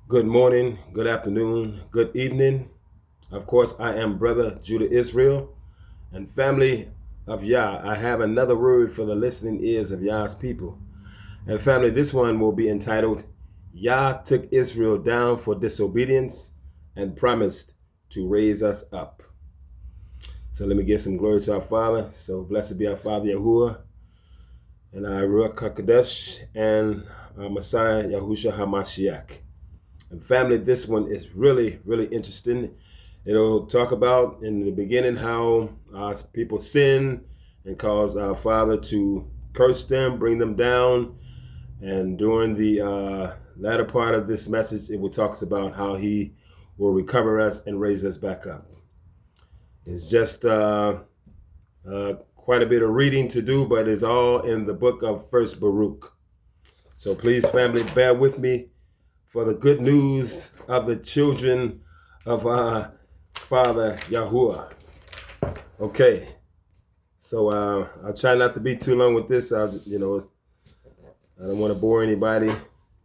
Good morning, good afternoon, good evening. Of course, I am Brother Judah Israel and family of Yah. I have another word for the listening ears of Yah's people. And family, this one will be entitled, Yah took Israel down for disobedience and promised to raise us up. So let me give some glory to our Father. So blessed be our Father Yahuwah and our Ruach HaKodesh and our Messiah Yahushua HaMashiach. And family, this one is really, really interesting. It'll talk about in the beginning how people sin and cause our Father to curse them, bring them down. And during the latter part of this message, it will talks about how He will recover us and raise us back up. It's just quite a bit of reading to do, but it's all in the book of First Baruch. So please, family, bear with me for the good news of the children of our Father Yahuwah. Okay, so I'll try not to be too long with this. I don't want to bore anybody.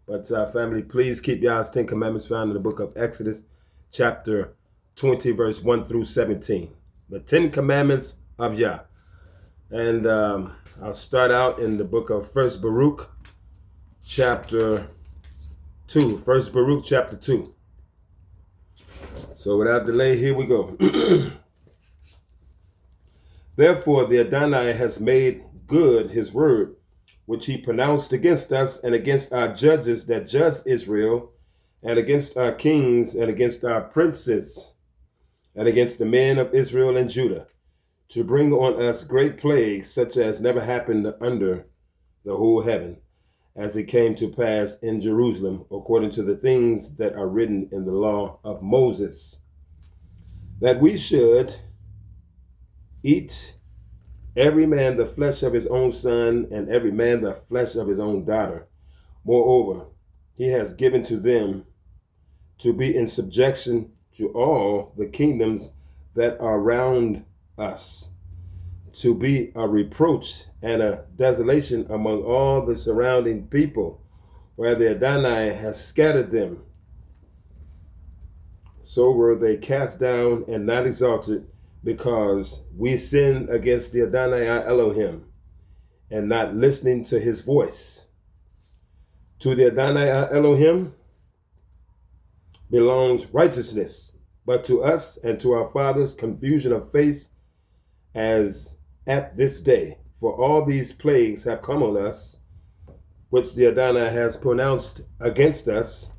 But family, please keep Yah's 10 Commandments found in the book of Exodus, chapter 20, verse 1 through 17. The 10 Commandments of Yah. And I'll start out in the book of First Baruch, chapter 2. First Baruch, chapter 2. So without delay, here we go. Therefore, the Adonai has made good his word, which he pronounced against us and against our judges that judged Israel, and against our kings and against our princes, and against the men of Israel and Judah, to bring on us great plagues such as never happened under the whole heaven, as it came to pass in Jerusalem, according to the things that are written in the law of Moses, that we should eat every man the flesh of his own son, and every man the flesh of his own daughter. Moreover, he has given to them to be in subjection to all the kingdoms that are round us, to be a reproach and a desolation among all the surrounding people, where the Adonai has scattered them. So were they cast down and not exalted, because we sinned against the Adonai our Elohim, and not listening to his voice. To the Adonai our Elohim belongs righteousness, but to us and to our fathers confusion of face, as at this day. For all these plagues have come on us, which the Adonai has pronounced against us,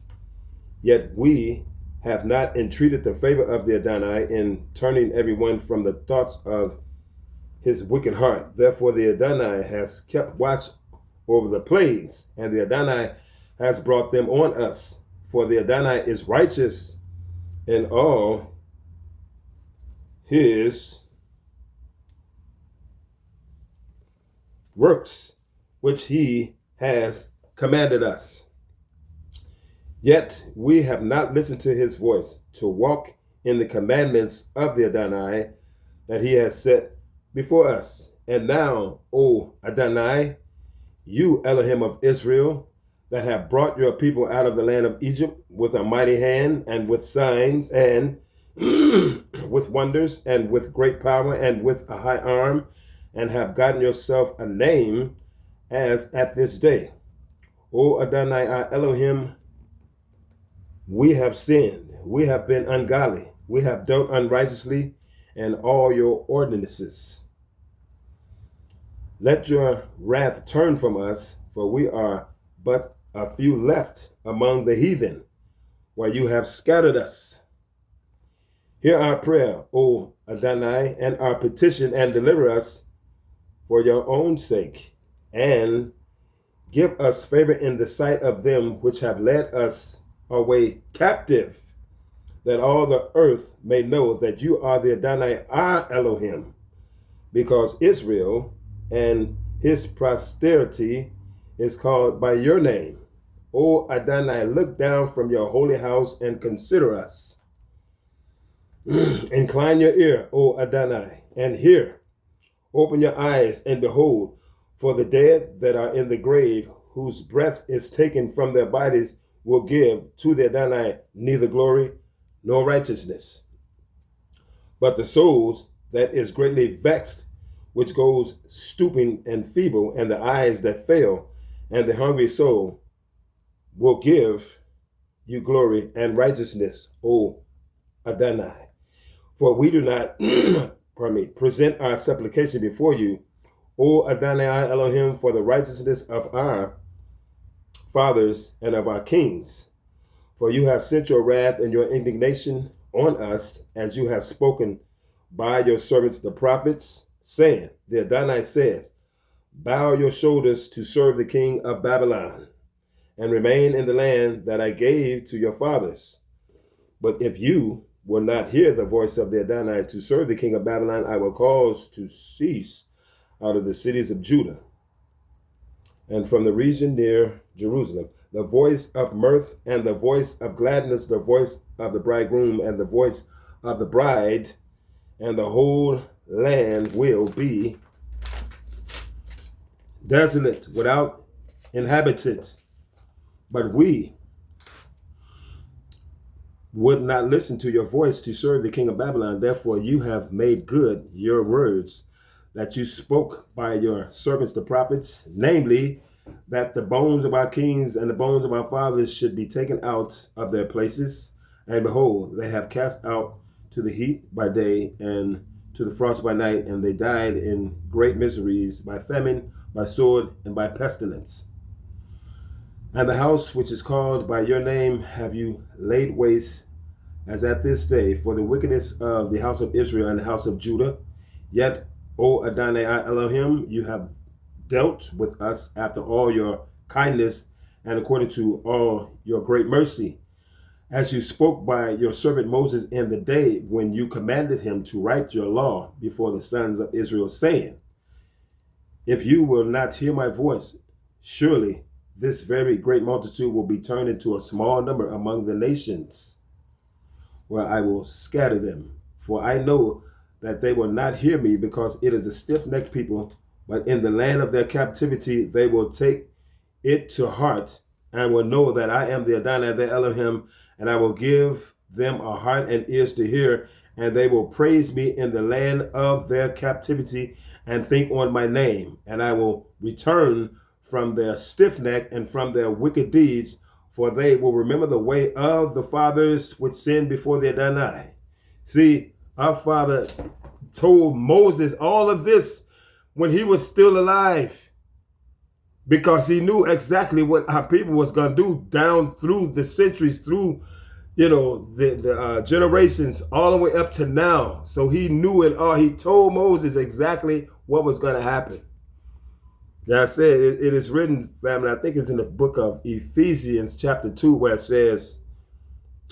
yet we have not entreated the favor of the Adonai in turning everyone from the thoughts of his wicked heart. Therefore the Adonai has kept watch over the plagues, and the Adonai has brought them on us. For the Adonai is righteous in all his works, which he has commanded us. Yet we have not listened to his voice to walk in the commandments of the Adonai that he has set before us. And now, O Adonai, you Elohim of Israel, that have brought your people out of the land of Egypt with a mighty hand and with signs and with wonders and with great power and with a high arm, and have gotten yourself a name as at this day. O Adonai our Elohim, we have sinned, we have been ungodly, we have dealt unrighteously in all your ordinances. Let your wrath turn from us, for we are but a few left among the heathen, where you have scattered us. Hear our prayer, O Adonai, and our petition, and deliver us for your own sake, and give us favor in the sight of them which have led us away captive, that all the earth may know that you are the Adonai our Elohim, because Israel and his posterity is called by your name. O Adonai, look down from your holy house and consider us. Incline your ear, O Adonai, and hear. Open your eyes and behold, for the dead that are in the grave, whose breath is taken from their bodies, will give to the Adonai neither glory nor righteousness. But the souls that is greatly vexed, which goes stooping and feeble, and the eyes that fail, and the hungry soul will give you glory and righteousness, O Adonai. For we do not present our supplication before you, O Adonai Elohim, for the righteousness of our fathers and of our kings. For you have sent your wrath and your indignation on us, as you have spoken by your servants the prophets, saying, the Adonai says, bow your shoulders to serve the king of Babylon, and remain in the land that I gave to your fathers. But if you will not hear the voice of the Adonai to serve the king of Babylon, I will cause to cease out of the cities of Judah and from the region near Jerusalem the voice of mirth and the voice of gladness, the voice of the bridegroom and the voice of the bride, and the whole land will be desolate without inhabitants. But we would not listen to your voice to serve the king of Babylon. Therefore you have made good your words that you spoke by your servants the prophets, namely, that the bones of our kings and the bones of our fathers should be taken out of their places. And behold, they have cast out to the heat by day and to the frost by night, and they died in great miseries by famine, by sword, and by pestilence. And the house which is called by your name have you laid waste as at this day for the wickedness of the house of Israel and the house of Judah. Yet, O Adonai Elohim, you have dealt with us after all your kindness and according to all your great mercy, as you spoke by your servant Moses in the day when you commanded him to write your law before the sons of Israel, saying, if you will not hear my voice, surely this very great multitude will be turned into a small number among the nations, where I will scatter them. For I know that they will not hear me, because it is a stiff-necked people. But in the land of their captivity, they will take it to heart and will know that I am the Adonai, the Elohim, and I will give them a heart and ears to hear, and they will praise me in the land of their captivity and think on my name. And I will return from their stiff neck and from their wicked deeds, for they will remember the way of the fathers which sinned before the Adonai. See, our father told Moses all of this when he was still alive, because he knew exactly what our people was going to do down through the centuries, through the generations, all the way up to now. So he knew it all. He told Moses exactly what was going to happen. Yeah, I said it is written, family, I think it's in the book of Ephesians chapter 2, where it says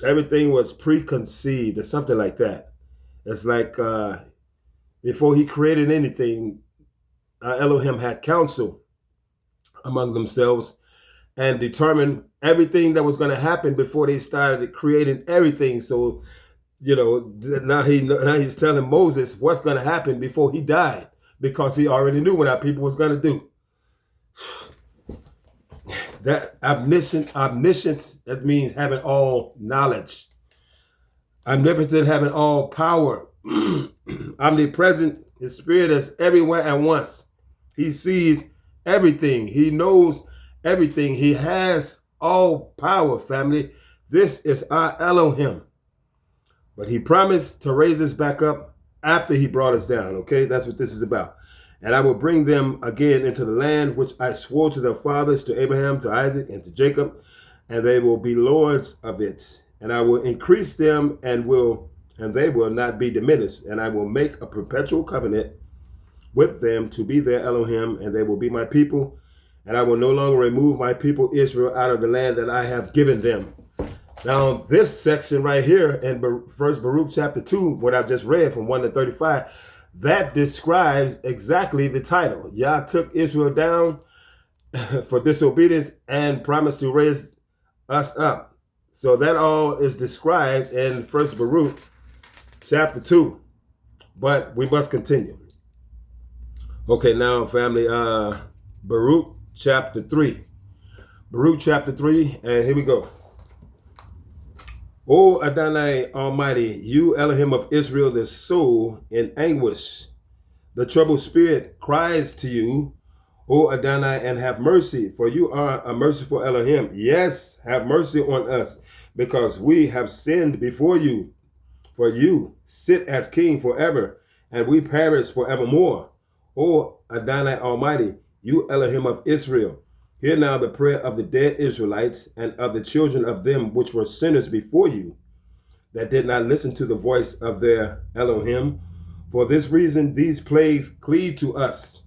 everything was preconceived or something like that. It's like before he created anything, Elohim had counsel among themselves and determined everything that was going to happen before they started creating everything. So, now he's telling Moses what's going to happen before he died, because he already knew what our people was going to do. That omniscience, that means having all knowledge. Omnipotent, having all power. Omnipresent, his spirit is everywhere at once. He sees everything. He knows everything. He has all power, family. This is our Elohim. But he promised to raise us back up after he brought us down, okay? That's what this is about. And I will bring them again into the land which I swore to their fathers, to Abraham, to Isaac, and to Jacob, and they will be lords of it. And I will increase them and they will not be diminished. And I will make a perpetual covenant with them to be their Elohim, and they will be my people. And I will no longer remove my people Israel out of the land that I have given them. Now, this section right here in First Baruch chapter 2, what I just read from 1 to 35, that describes exactly the title. Yah took Israel down for disobedience and promised to raise us up. So that all is described in First Baruch chapter 2. But we must continue. Okay, now, family, Baruch chapter 3. Baruch chapter 3, and here we go. O Adonai Almighty, you Elohim of Israel, the soul in anguish. The troubled spirit cries to you, O Adonai, and have mercy, for you are a merciful Elohim. Yes, have mercy on us, because we have sinned before you. For you sit as king forever, and we perish forevermore. O Adonai Almighty, you Elohim of Israel, hear now the prayer of the dead Israelites and of the children of them which were sinners before you, that did not listen to the voice of their Elohim. For this reason, these plagues cleave to us.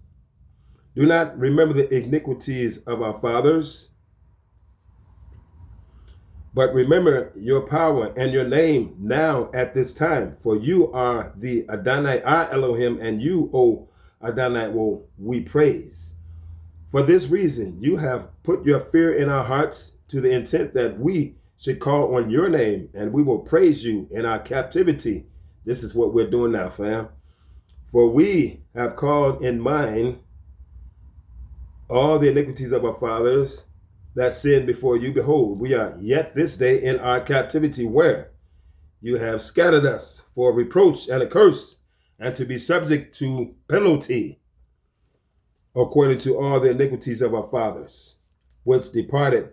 Do not remember the iniquities of our fathers, but remember your power and your name now at this time. For you are the Adonai, our Elohim, and you, O Adonai, will we praise. For this reason, you have put your fear in our hearts to the intent that we should call on your name, and we will praise you in our captivity. This is what we're doing now, fam. For we have called in mind all the iniquities of our fathers that sinned before you. Behold, we are yet this day in our captivity, where you have scattered us for reproach and a curse, and to be subject to penalty, according to all the iniquities of our fathers, which departed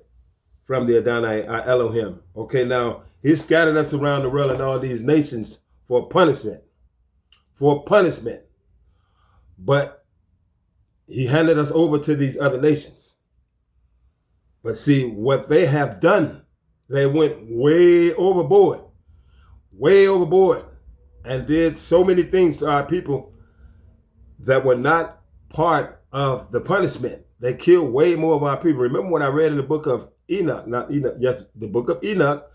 from the Adonai, our Elohim. Okay, now he scattered us around the world in all these nations for punishment. For punishment. But he handed us over to these other nations. But see, what they have done, they went way overboard, and did so many things to our people that were not part of the punishment. They killed way more of our people. Remember what I read in the book of Enoch, not Enoch, yes, the book of Enoch,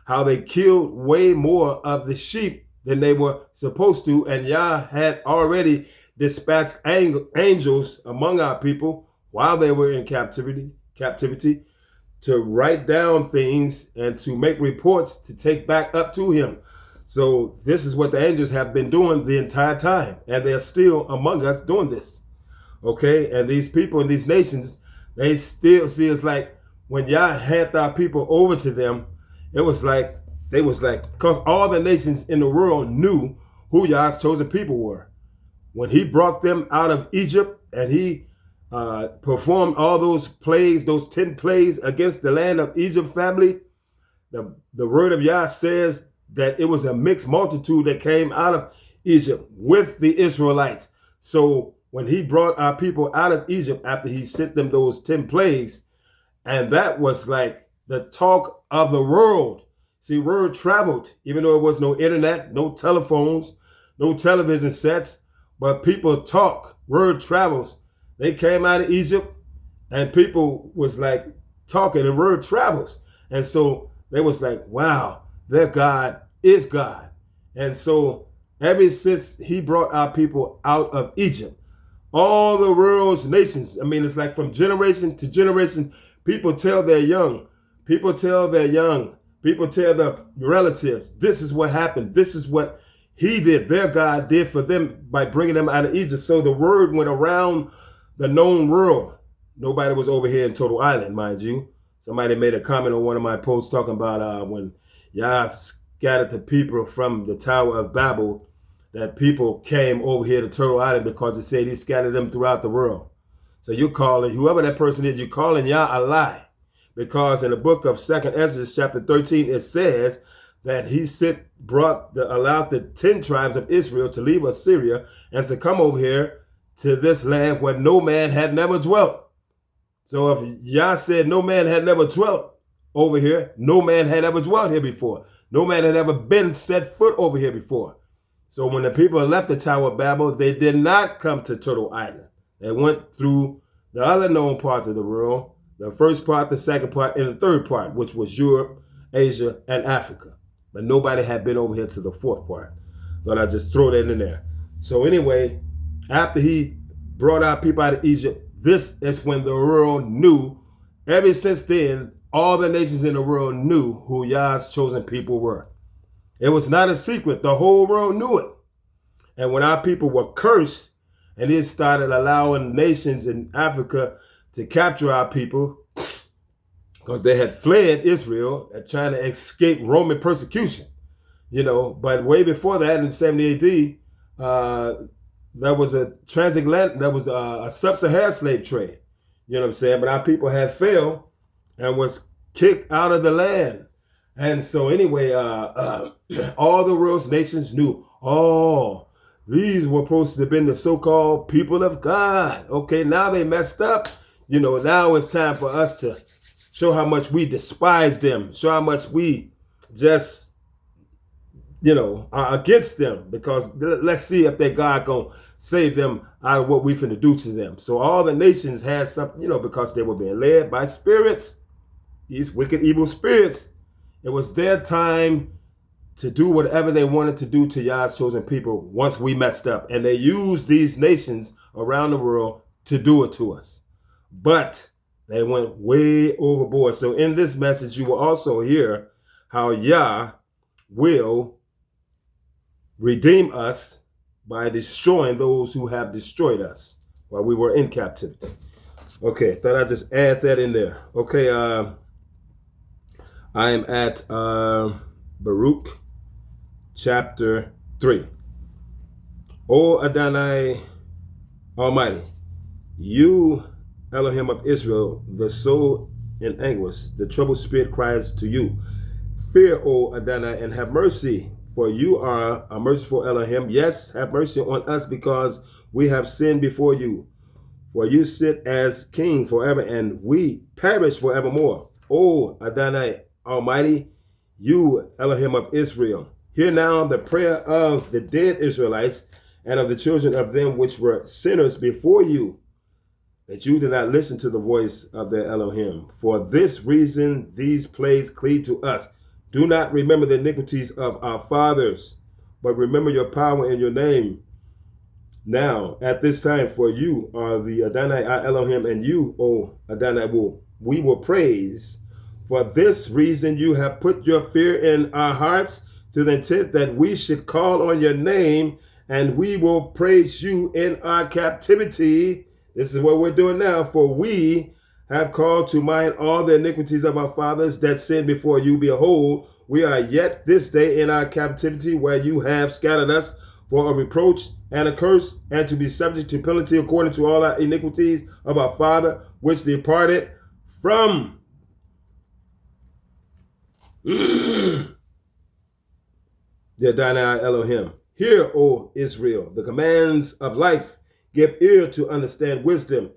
how they killed way more of the sheep than they were supposed to, and Yah had already dispatched angels among our people while they were in captivity to write down things and to make reports to take back up to him. So this is what the angels have been doing the entire time, and they're still among us doing this. Okay, and these people in these nations, they still see us like when Yah handed our people over to them, it was like, because all the nations in the world knew who Yah's chosen people were. When he brought them out of Egypt and he performed all those plagues, those 10 plagues against the land of Egypt family, the word of Yah says that it was a mixed multitude that came out of Egypt with the Israelites. So when he brought our people out of Egypt after he sent them those 10 plagues, and that was like the talk of the world. See, word traveled, even though it was no internet, no telephones, no television sets, but people talk, word travels. They came out of Egypt and people was like talking and word travels. And so they was like, wow, their God is God. And so ever since he brought our people out of Egypt, all the world's nations, I mean, it's like from generation to generation, people tell their young, people tell their relatives, this is what happened. This is what he did, their God did for them by bringing them out of Egypt. So the word went around the known world. Nobody was over here in Total Island, mind you. Somebody made a comment on one of my posts talking about when Yah scattered the people from the Tower of Babel, that people came over here to Turtle Island because it said he scattered them throughout the world. So you're calling, whoever that person is, you're calling Yah a lie. Because in the book of 2nd Ezra, chapter 13, it says that he allowed the 10 tribes of Israel to leave Assyria and to come over here to this land where no man had never dwelt. So if Yah said no man had never dwelt over here, no man had ever dwelt here before. No man had ever been set foot over here before. So when the people left the Tower of Babel, they did not come to Turtle Island. They went through the other known parts of the world, the first part, the second part, and the third part, which was Europe, Asia, and Africa. But nobody had been over here to the fourth part. Thought I'd just throw that in there. So anyway, after he brought our people out of Egypt, this is when the world knew. Ever since then, all the nations in the world knew who Yah's chosen people were. It was not a secret. The whole world knew it. And when our people were cursed, and he started allowing nations in Africa to capture our people, because they had fled Israel and trying to escape Roman persecution. But way before that, in 70 AD, there was a transatlantic, there was a sub-Saharan slave trade. You know what I'm saying? But our people had failed and was kicked out of the land. And so anyway, all the world's nations knew, oh, these were supposed to have been the so-called people of God. Okay, now they messed up. Now it's time for us to show how much we despise them, show how much we just are against them, because let's see if that God gonna save them out of what we finna do to them. So all the nations had something, because they were being led by spirits, these wicked, evil spirits. It was their time to do whatever they wanted to do to Yah's chosen people once we messed up. And they used these nations around the world to do it to us. But they went way overboard. So in this message, you will also hear how Yah will redeem us by destroying those who have destroyed us while we were in captivity. Okay, thought I'd just add that in there. Okay, I am at Baruch chapter 3. O Adonai Almighty, you, Elohim of Israel, the soul in anguish, the troubled spirit cries to you. Fear, O Adonai, and have mercy, for you are a merciful Elohim. Yes, have mercy on us, because we have sinned before you. For you sit as king forever, and we perish forevermore. O Adonai Almighty, you, Elohim of Israel, hear now the prayer of the dead Israelites and of the children of them which were sinners before you, that you did not listen to the voice of their Elohim. For this reason, these plagues cleave to us. Do not remember the iniquities of our fathers, but remember your power and your name. Now, at this time, for you are the Adonai our Elohim, and you, O Adonai, we will praise. For this reason, you have put your fear in our hearts, to the intent that we should call on your name, and we will praise you in our captivity. This is what we're doing now. For we have called to mind all the iniquities of our fathers that sinned before you. Behold, we are yet this day in our captivity, where you have scattered us for a reproach and a curse, and to be subject to penalty according to all our iniquities of our father, which departed from the Adonai Elohim. Hear, O Israel, the commands of life. Give ear to understand wisdom.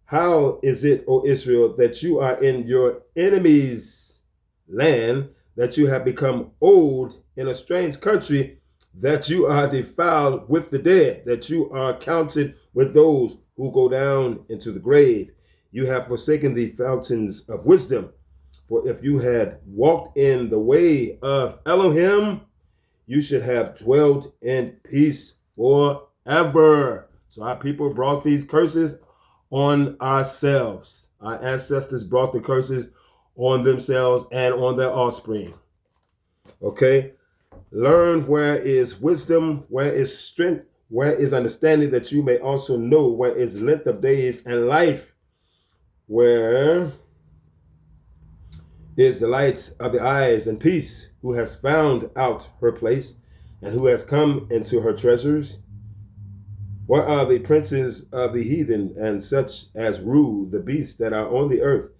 How is it, O Israel, that you are in your enemy's land, that you have become old in a strange country, that you are defiled with the dead, that you are counted with those who go down into the grave? You have forsaken the fountains of wisdom. For if you had walked in the way of Elohim, you should have dwelt in peace forever. So our people brought these curses on ourselves. Our ancestors brought the curses on themselves and on their offspring. Okay? Learn where is wisdom, where is strength, where is understanding, that you may also know where is length of days and life, where is the light of the eyes and peace, who has found out her place and who has come into her treasures. What are the princes of the heathen, and such as rule the beasts that are on the earth?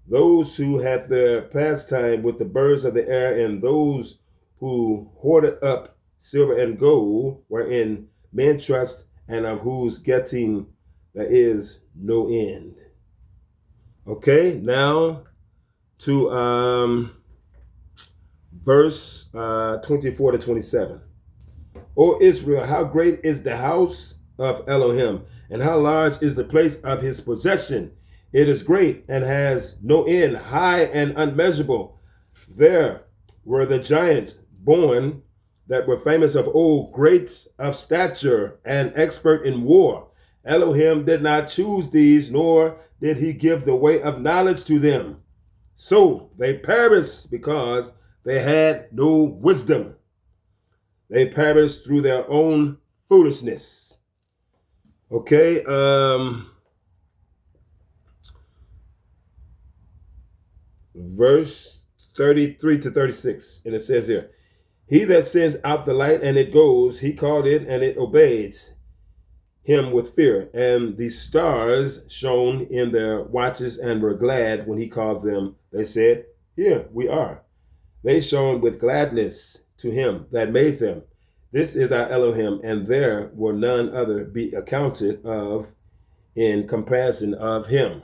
Those who had their pastime with the birds of the air, and those who hoarded up silver and gold, wherein men trust, and of whose getting there is no end. Okay, now to verse 24 to 27. O Israel, how great is the house of Elohim, and how large is the place of his possession. It is great and has no end, high and unmeasurable. There were the giants born that were famous of old, great of stature and expert in war. Elohim did not choose these, nor did he give the way of knowledge to them. So they perished because they had no wisdom. They perished through their own foolishness. Okay. verse 33 to 36. And it says here, he that sends out the light and it goes, he called it and it obeys him with fear. And the stars shone in their watches and were glad when he called them. They said, here we are. They shone with gladness to him that made them. This is our Elohim, and there will none other be accounted of in comparison of him.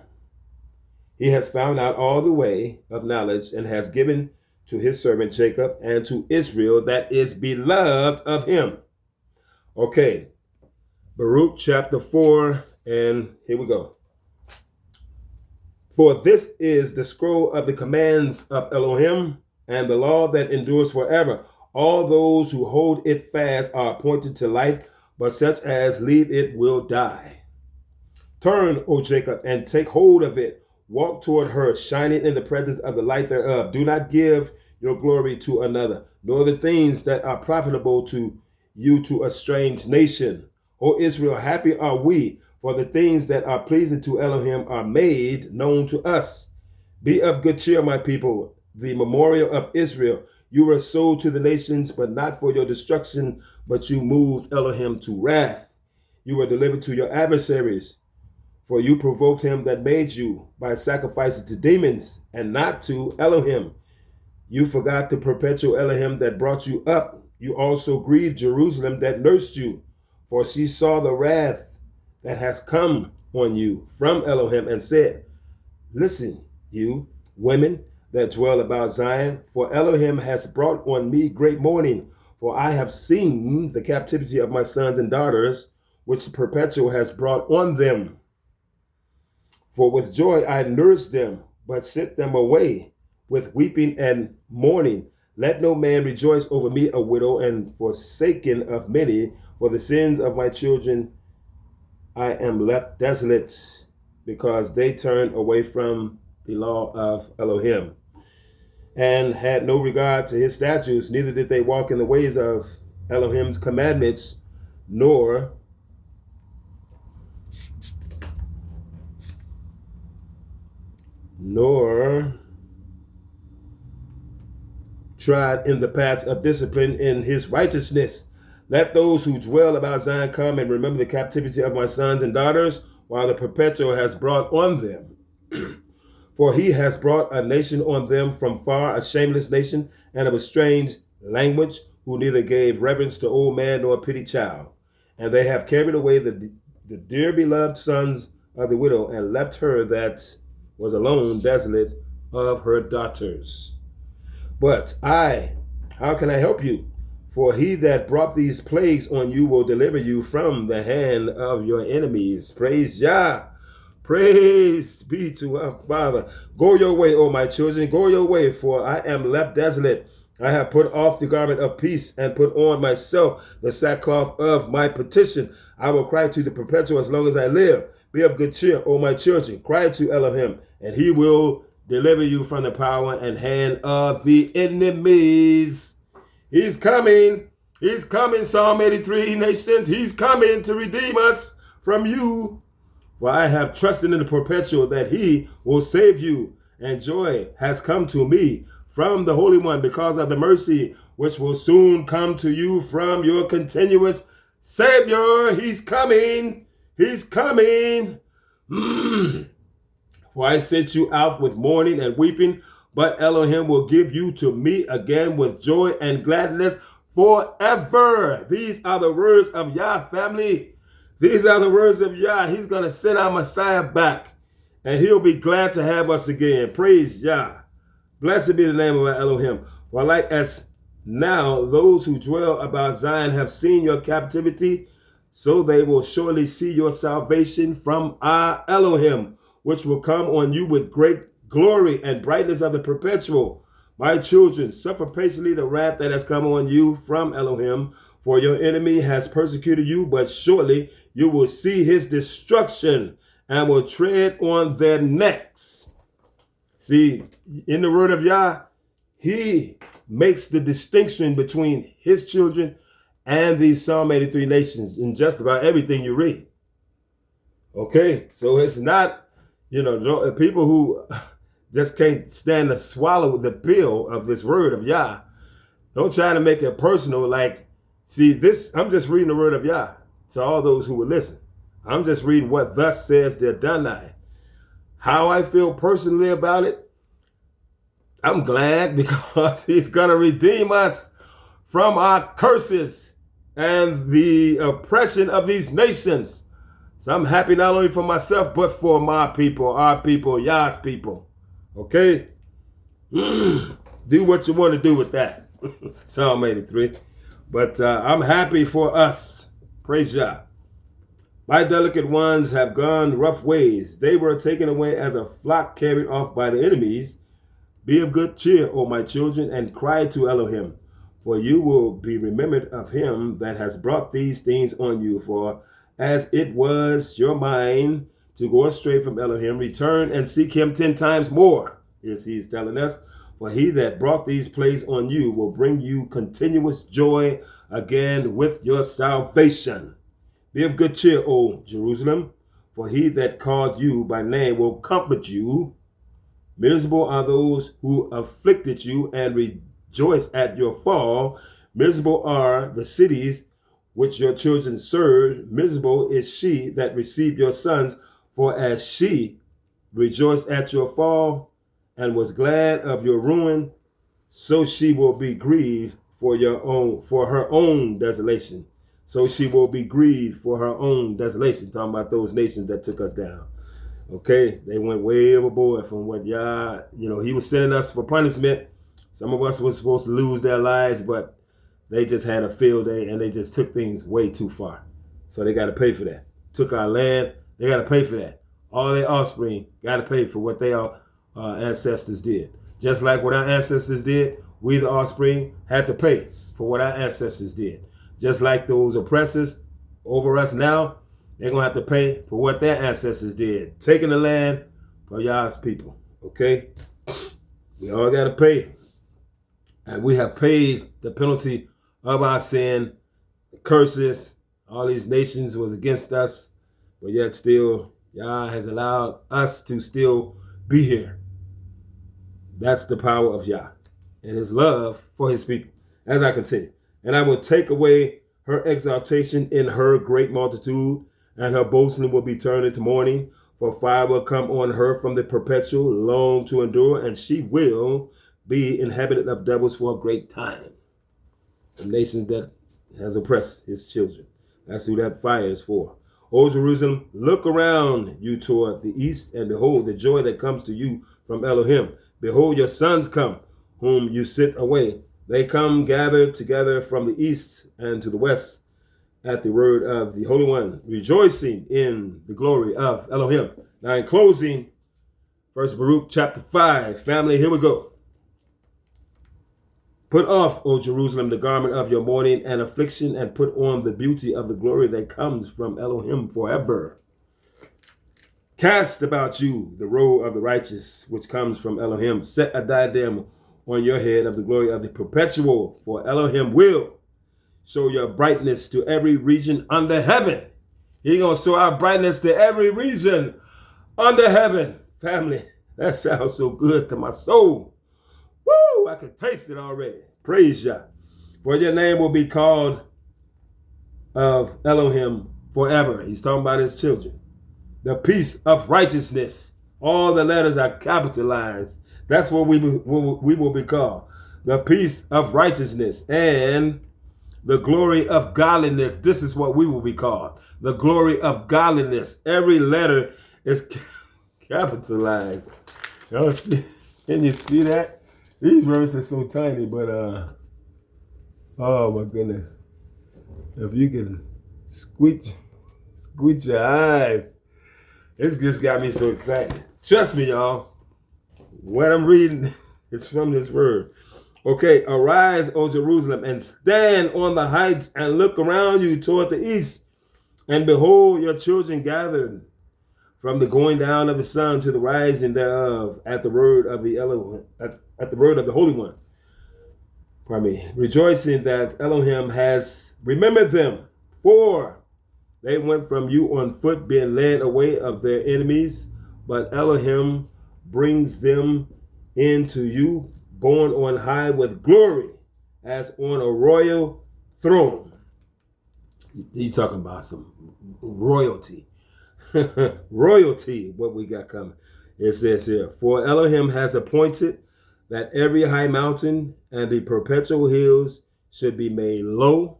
He has found out all the way of knowledge and has given to his servant Jacob and to Israel that is beloved of him. Okay, Baruch chapter 4, and here we go. For this is the scroll of the commands of Elohim and the law that endures forever. All those who hold it fast are appointed to life, but such as leave it will die. Turn, O Jacob, and take hold of it. Walk toward her, shining in the presence of the light thereof. Do not give your glory to another, nor the things that are profitable to you to a strange nation. O Israel, happy are we, for the things that are pleasing to Elohim are made known to us. Be of good cheer, my people, the memorial of Israel. You were sold to the nations, but not for your destruction, but you moved Elohim to wrath. You were delivered to your adversaries, for you provoked him that made you by sacrificing to demons and not to Elohim. You forgot the perpetual Elohim that brought you up. You also grieved Jerusalem that nursed you, for she saw the wrath that has come on you from Elohim and said, listen, you women that dwell about Zion, for Elohim has brought on me great mourning, for I have seen the captivity of my sons and daughters, which the perpetual has brought on them. For with joy I nursed them, but sent them away with weeping and mourning. Let no man rejoice over me, a widow, and forsaken of many. For the sins of my children I am left desolate, because they turned away from the law of Elohim, and had no regard to his statutes, neither did they walk in the ways of Elohim's commandments, nor tried in the paths of discipline in his righteousness. Let those who dwell about Zion come and remember the captivity of my sons and daughters, while the perpetual has brought on them. For he has brought a nation on them from far, a shameless nation, and of a strange language, who neither gave reverence to old man nor pity child. And they have carried away the dear beloved sons of the widow, and left her that was alone desolate of her daughters. But how can I help you? For he that brought these plagues on you will deliver you from the hand of your enemies. Praise Yah. Praise be to our Father. Go your way, O my children, go your way, for I am left desolate. I have put off the garment of peace and put on myself the sackcloth of my petition. I will cry to the perpetual as long as I live. Be of good cheer, O my children. Cry to Elohim, and he will deliver you from the power and hand of the enemies. He's coming. He's coming, Psalm 83 nations. He's coming to redeem us from you. For I have trusted in the perpetual that he will save you, and joy has come to me from the Holy One because of the mercy which will soon come to you from your continuous Savior. He's coming. He's coming. For I sent you out with mourning and weeping, but Elohim will give you to me again with joy and gladness forever. These are the words of Yah, family. These are the words of Yah. He's going to send our Messiah back, and he'll be glad to have us again. Praise Yah. Blessed be the name of our Elohim. For like as now those who dwell about Zion have seen your captivity, so they will surely see your salvation from our Elohim, which will come on you with great glory and brightness of the perpetual. My children, suffer patiently the wrath that has come on you from Elohim, for your enemy has persecuted you, but surely you will see his destruction and will tread on their necks. See, in the word of Yah, he makes the distinction between his children and these Psalm 83 nations in just about everything you read. Okay, so it's not, people who just can't stand to swallow the pill of this word of Yah. Don't try to make it personal. Like, see, this, I'm just reading the word of Yah to all those who will listen. I'm just reading what thus says the Adonai. How I feel personally about it, I'm glad because he's going to redeem us from our curses and the oppression of these nations. So I'm happy not only for myself, but for my people, our people, Yah's people. Okay? Do what you want to do with that. Psalm 83. But I'm happy for us. Praise Yah. My delicate ones have gone rough ways. They were taken away as a flock carried off by the enemies. Be of good cheer, O my children, and cry to Elohim, for you will be remembered of him that has brought these things on you. For as it was your mind to go astray from Elohim, return and seek him 10 times more. Yes, he's telling us. For he that brought these plagues on you will bring you continuous joy again with your salvation. Be of good cheer, O Jerusalem, for he that called you by name will comfort you. Miserable are those who afflicted you and rejoice at your fall. Miserable are the cities which your children served. Miserable is she that received your sons, for as she rejoiced at your fall and was glad of your ruin, so she will be grieved for her own desolation. So she will be grieved for her own desolation. Talking about those nations that took us down. Okay, they went way overboard from what Yah, he was sending us for punishment. Some of us were supposed to lose their lives, but they just had a field day and they just took things way too far. So they got to pay for that. Took our land, they got to pay for that. All their offspring got to pay for what their ancestors did. Just like what our ancestors did, we the offspring had to pay for what our ancestors did. Just like those oppressors over us now, they're going to have to pay for what their ancestors did. Taking the land for Yah's people. Okay? We all got to pay. And we have paid the penalty of our sin. The curses, all these nations was against us. But yet still, Yah has allowed us to still be here. That's the power of Yah and his love for his people. As I continue. And I will take away her exaltation in her great multitude, and her boasting will be turned into mourning, for fire will come on her from the perpetual, long to endure, and she will be inhabited of devils for a great time. The nations that has oppressed his children. That's who that fire is for. O Jerusalem, look around you toward the east, and behold the joy that comes to you from Elohim. Behold, your sons come, whom you sent away. They come gathered together from the east and to the west at the word of the Holy One, rejoicing in the glory of Elohim. Now in closing, 1 Baruch chapter 5. Family, here we go. Put off, O Jerusalem, the garment of your mourning and affliction, and put on the beauty of the glory that comes from Elohim forever. Cast about you the robe of the righteous, which comes from Elohim. Set a diadem on your head of the glory of the perpetual, for Elohim will show your brightness to every region under heaven. He's going to show our brightness to every region under heaven. Family, that sounds so good to my soul. Woo! I can taste it already. Praise Yah. For your name will be called of Elohim forever. He's talking about his children. The peace of righteousness. All the letters are capitalized. That's what we will be called. The peace of righteousness and the glory of godliness. This is what we will be called. The glory of godliness. Every letter is capitalized. Y'all see? Can you see that? These verses are so tiny, but oh my goodness. If you can squeeze your eyes. It's just got me so excited. Trust me, y'all. What I'm reading is from this word. Okay, arise, O Jerusalem, and stand on the heights and look around you toward the east. And behold, your children gathered from the going down of the sun to the rising thereof at the word of the Elohim, at the word of the Holy One. Pardon me. Rejoicing that Elohim has remembered them, for they went from you on foot, being led away of their enemies. But Elohim brings them into you, borne on high with glory, as on a royal throne. He's talking about some royalty. Royalty, what we got coming. It says here, for Elohim has appointed that every high mountain and the perpetual hills should be made low,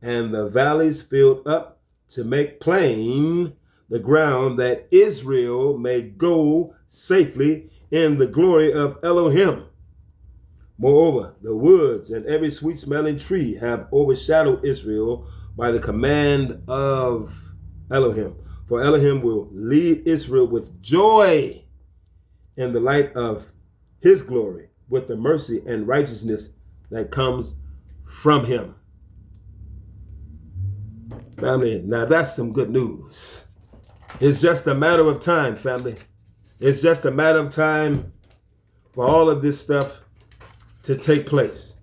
and the valleys filled up, to make plain the ground, that Israel may go safely in the glory of Elohim. Moreover, the woods and every sweet-smelling tree have overshadowed Israel by the command of Elohim. For Elohim will lead Israel with joy in the light of his glory, with the mercy and righteousness that comes from him. Family, now that's some good news. It's just a matter of time, family. It's just a matter of time for all of this stuff to take place.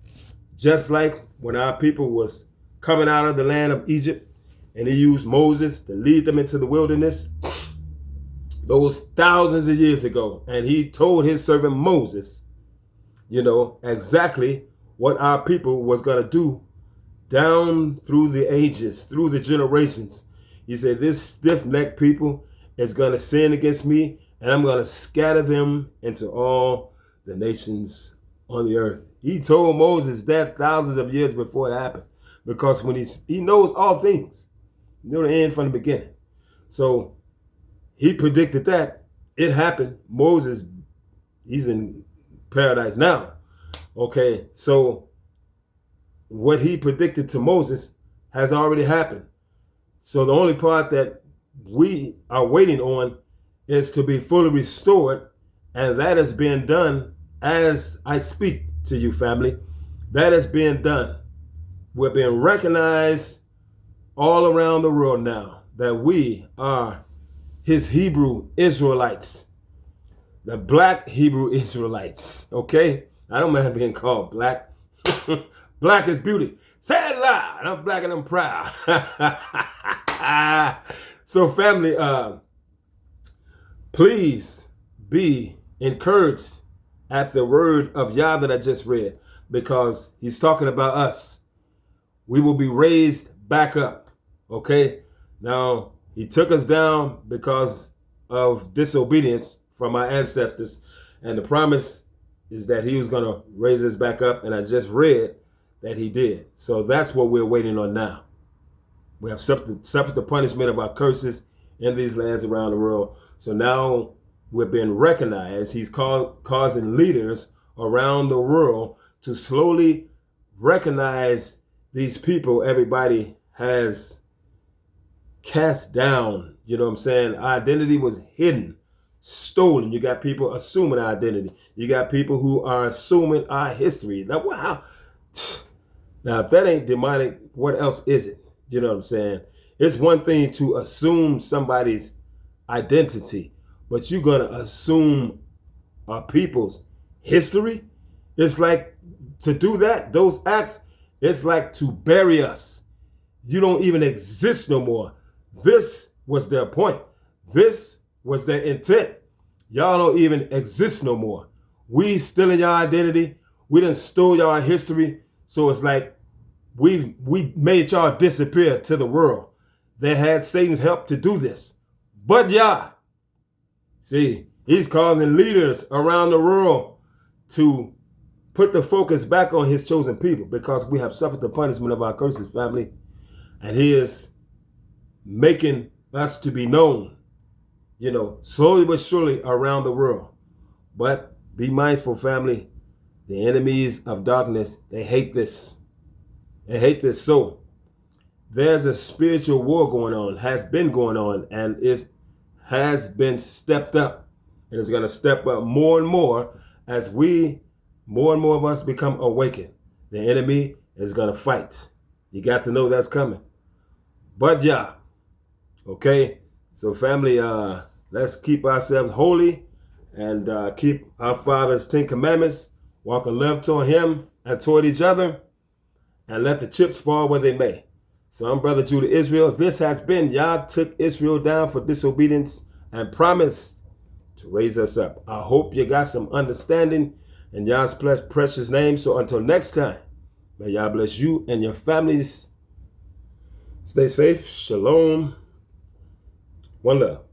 Just like when our people was coming out of the land of Egypt, and he used Moses to lead them into the wilderness those thousands of years ago. And he told his servant Moses, exactly what our people was going to do down through the ages, through the generations. He said, this stiff-necked people is going to sin against me, and I'm going to scatter them into all the nations on the earth. He told Moses that thousands of years before it happened, because when he knows all things, he knew the end from the beginning. So he predicted that. It happened. Moses, he's in paradise now. Okay, so what he predicted to Moses has already happened. So the only part that we are waiting on is to be fully restored, and that is being done as I speak to you, family. That is being done. We're being recognized all around the world now that we are his Hebrew Israelites, the black Hebrew Israelites. Okay, I don't mind being called black. Black is beauty. Say it loud. I'm black and I'm proud. So family, please be encouraged at the word of Yah that I just read, because he's talking about us. We will be raised back up. Okay. Now, he took us down because of disobedience from our ancestors. And the promise is that he was going to raise us back up. And I just read that he did. So that's what we're waiting on now. We have suffered the punishment of our curses in these lands around the world. So now we're being recognized. He's causing leaders around the world to slowly recognize these people everybody has cast down. You know what I'm saying? Our identity was hidden, stolen. You got people assuming our identity. You got people who are assuming our history. Now, wow. Now, if that ain't demonic, what else is it? You know what I'm saying? It's one thing to assume somebody's identity, but you're going to assume our people's history? It's like, to do that, those acts, it's like to bury us. You don't even exist no more. This was their point. This was their intent. Y'all don't even exist no more. We stealing y'all identity. We done stole y'all history. So it's like we made y'all disappear to the world. They had Satan's help to do this. But Yah, see, he's causing leaders around the world to put the focus back on his chosen people, because we have suffered the punishment of our curses, family. And he is making us to be known, slowly but surely around the world. But be mindful, family. The enemies of darkness, they hate this. They hate this. So there's a spiritual war going on, has been going on, and it has been stepped up. And it's going to step up more and more as more and more of us become awakened. The enemy is going to fight. You got to know that's coming. But yeah, okay? So family, let's keep ourselves holy and keep our Father's 10 Commandments, walk in love toward him and toward each other, and let the chips fall where they may. So I'm Brother Judah Israel. This has been Yah took Israel down for disobedience and promised to raise us up. I hope you got some understanding in Yah's precious name. So until next time, may Yah bless you and your families. Stay safe. Shalom. One love.